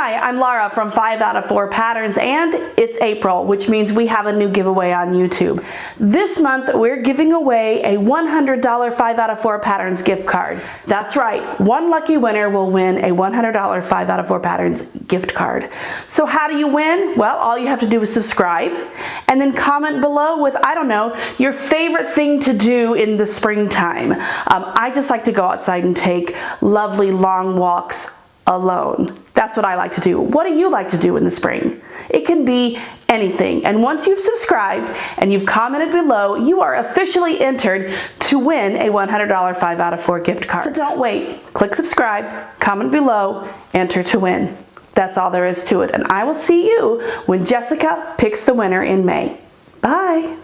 Hi, I'm Laura from 5 out of 4 Patterns, and it's April, which means we have a new giveaway on YouTube. This month, we're giving away a $100 5 out of 4 Patterns gift card. That's right, one lucky winner will win a $100 5 out of 4 Patterns gift card. So how do you win? Well, all you have to do is subscribe, and then comment below with, I don't know, your favorite thing to do in the springtime. I just like to go outside and take lovely long walks alone. That's what I like to do. What do you like to do in the spring? It can be anything. And once you've subscribed and you've commented below, you are officially entered to win a $100 5 out of 4 gift card. So don't wait. Click subscribe, comment below, enter to win. That's all there is to it. And I will see you when Jessica picks the winner in May. Bye.